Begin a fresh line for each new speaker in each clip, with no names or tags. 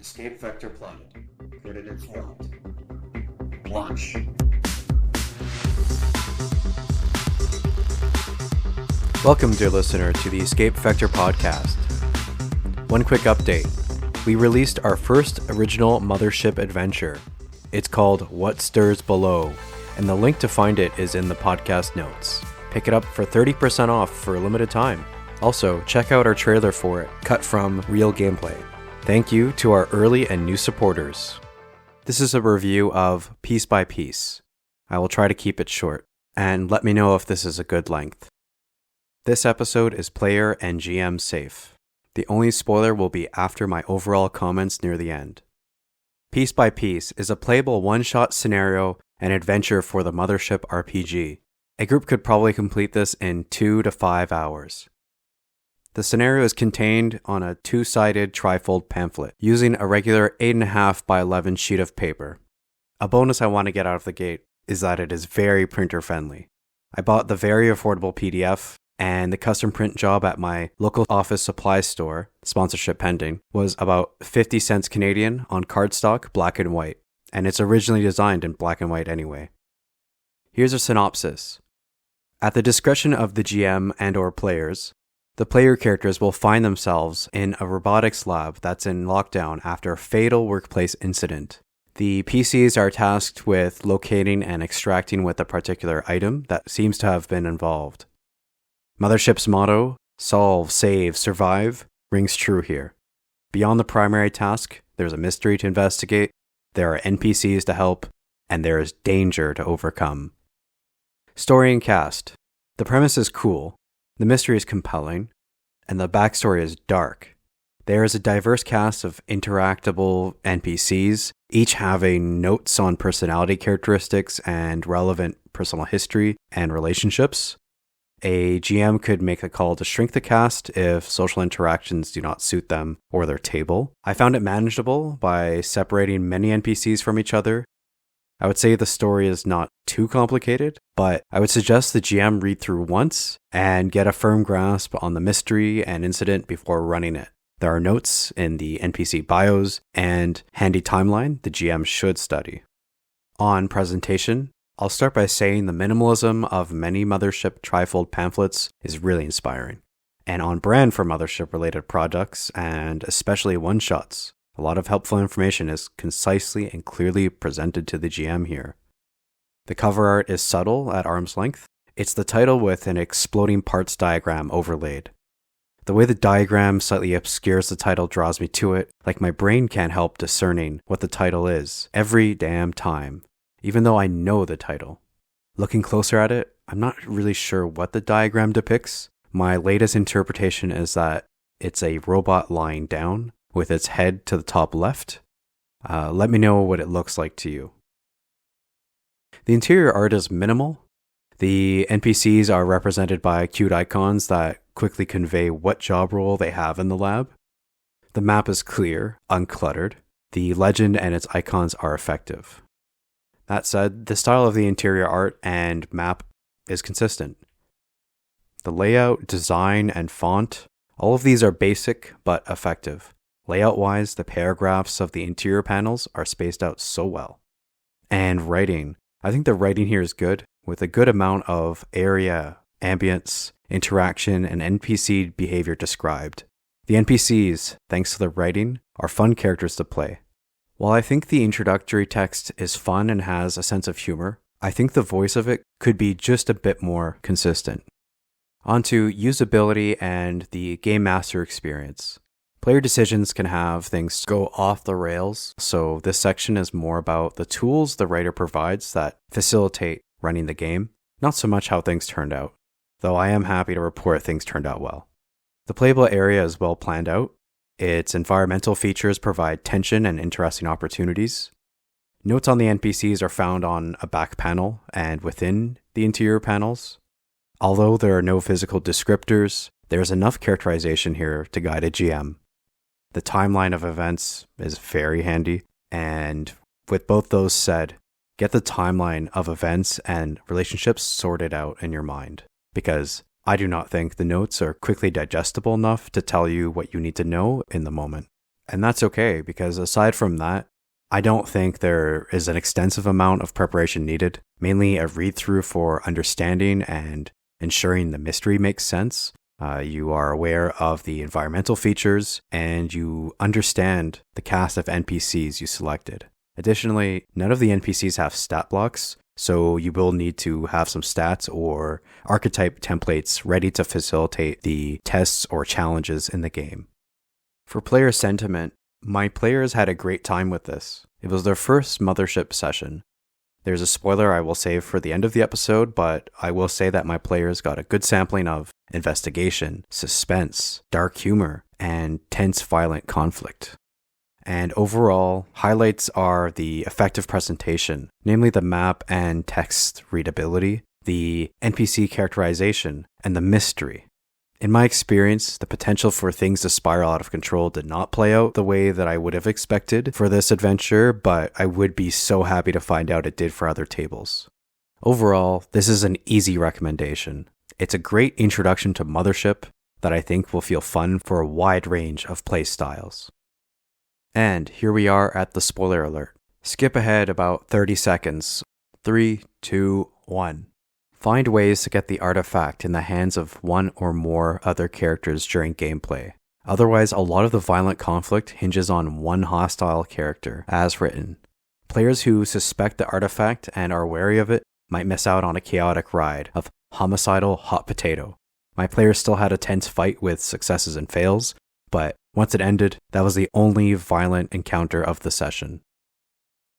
Escape vector plotted. Coordinate formed. Launch.
Welcome, dear listener, to the Escape Vector podcast. One quick update. We released our first original Mothership adventure. It's called What Stirs Below, and the link to find it is in the podcast notes. Pick it up for 30% off for a limited time. Also, check out our trailer for it, cut from real gameplay. Thank you to our early and new supporters. This is a review of Piece by Piece. I will try to keep it short, and let me know if this is a good length. This episode is player and GM safe. The only spoiler will be after my overall comments near the end. Piece by Piece is a playable one-shot scenario and adventure for the Mothership RPG. A group could probably complete this in 2 to 5 hours. The scenario is contained on a 2-sided trifold pamphlet using a regular 8.5 by 11 sheet of paper. A bonus I want to get out of the gate is that it is very printer friendly. I bought the very affordable PDF, and the custom print job at my local office supply store, sponsorship pending, was about 50 cents Canadian on cardstock, black and white, and it's originally designed in black and white anyway. Here's a synopsis. At the discretion of the GM and/or players, the player characters will find themselves in a robotics lab that's in lockdown after a fatal workplace incident. The PCs are tasked with locating and extracting with a particular item that seems to have been involved. Mothership's motto, solve, save, survive, rings true here. Beyond the primary task, there's a mystery to investigate, there are NPCs to help, and there is danger to overcome. Story and cast. The premise is cool, the mystery is compelling, and the backstory is dark. There is a diverse cast of interactable NPCs, each having notes on personality characteristics and relevant personal history and relationships. A GM could make a call to shrink the cast if social interactions do not suit them or their table. I found it manageable by separating many NPCs from each other. I would say the story is not too complicated, but I would suggest the GM read through once and get a firm grasp on the mystery and incident before running it. There are notes in the NPC bios and handy timeline the GM should study. On presentation, I'll start by saying the minimalism of many Mothership trifold pamphlets is really inspiring, and on brand for Mothership-related products, and especially one-shots. A lot of helpful information is concisely and clearly presented to the GM here. The cover art is subtle at arm's length. It's the title with an exploding parts diagram overlaid. The way the diagram slightly obscures the title draws me to it, like my brain can't help discerning what the title is every damn time, even though I know the title. Looking closer at it, I'm not really sure what the diagram depicts. My latest interpretation is that it's a robot lying down with its head to the top left. Let me know what it looks like to you. The interior art is minimal. The NPCs are represented by cute icons that quickly convey what job role they have in the lab. The map is clear, uncluttered. The legend and its icons are effective. That said, the style of the interior art and map is consistent. The layout, design, and font, all of these are basic but effective. Layout-wise, the paragraphs of the interior panels are spaced out so well. And writing. I think the writing here is good, with a good amount of area, ambience, interaction, and NPC behavior described. The NPCs, thanks to the writing, are fun characters to play. While I think the introductory text is fun and has a sense of humor, I think the voice of it could be just a bit more consistent. On to usability and the game master experience. Player decisions can have things go off the rails, so this section is more about the tools the writer provides that facilitate running the game, not so much how things turned out, though I am happy to report things turned out well. The playable area is well planned out. Its environmental features provide tension and interesting opportunities. Notes on the NPCs are found on a back panel and within the interior panels. Although there are no physical descriptors, there is enough characterization here to guide a GM. The timeline of events is very handy, and with both those said, get the timeline of events and relationships sorted out in your mind, because I do not think the notes are quickly digestible enough to tell you what you need to know in the moment. And that's okay, because aside from that, I don't think there is an extensive amount of preparation needed, mainly a read-through for understanding and ensuring the mystery makes sense. You are aware of the environmental features, and you understand the cast of NPCs you selected. Additionally, none of the NPCs have stat blocks, so you will need to have some stats or archetype templates ready to facilitate the tests or challenges in the game. For player sentiment, my players had a great time with this. It was their first Mothership session. There's a spoiler I will save for the end of the episode, but I will say that my players got a good sampling of investigation, suspense, dark humor, and tense violent conflict. And overall, highlights are the effective presentation, namely the map and text readability, the NPC characterization, and the mystery. In my experience, the potential for things to spiral out of control did not play out the way that I would have expected for this adventure, but I would be so happy to find out it did for other tables. Overall, this is an easy recommendation. It's a great introduction to Mothership that I think will feel fun for a wide range of play styles. And here we are at the spoiler alert. Skip ahead about 30 seconds. 3, 2, 1. Find ways to get the artifact in the hands of one or more other characters during gameplay. Otherwise, a lot of the violent conflict hinges on one hostile character, as written. Players who suspect the artifact and are wary of it might miss out on a chaotic ride of homicidal hot potato. My players still had a tense fight with successes and fails, but once it ended, that was the only violent encounter of the session.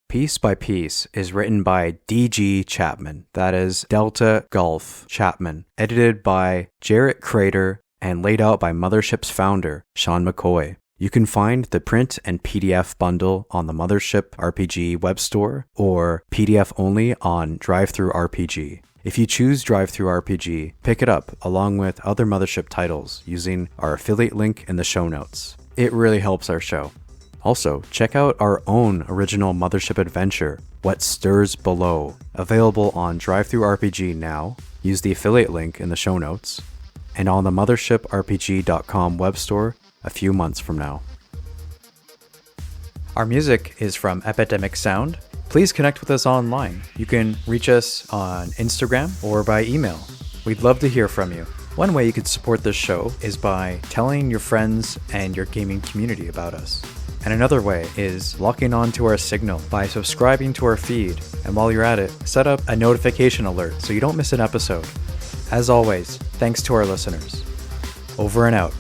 Piece by Piece is written by D.G. Chapman, that is Delta Golf Chapman, edited by Jarrett Crater, and laid out by Mothership's founder, Sean McCoy. You can find the print and PDF bundle on the Mothership RPG webstore, or PDF only on DriveThruRPG. If you choose DriveThruRPG, pick it up along with other Mothership titles using our affiliate link in the show notes. It really helps our show. Also, check out our own original Mothership adventure, What Stirs Below, available on DriveThruRPG now. Use the affiliate link in the show notes, and on the MothershipRPG.com web store a few months from now. Our music is from Epidemic Sound. Please connect with us online. You can reach us on Instagram or by email. We'd love to hear from you. One way you can support this show is by telling your friends and your gaming community about us. And another way is locking on to our signal by subscribing to our feed. And while you're at it, set up a notification alert so you don't miss an episode. As always, thanks to our listeners. Over and out.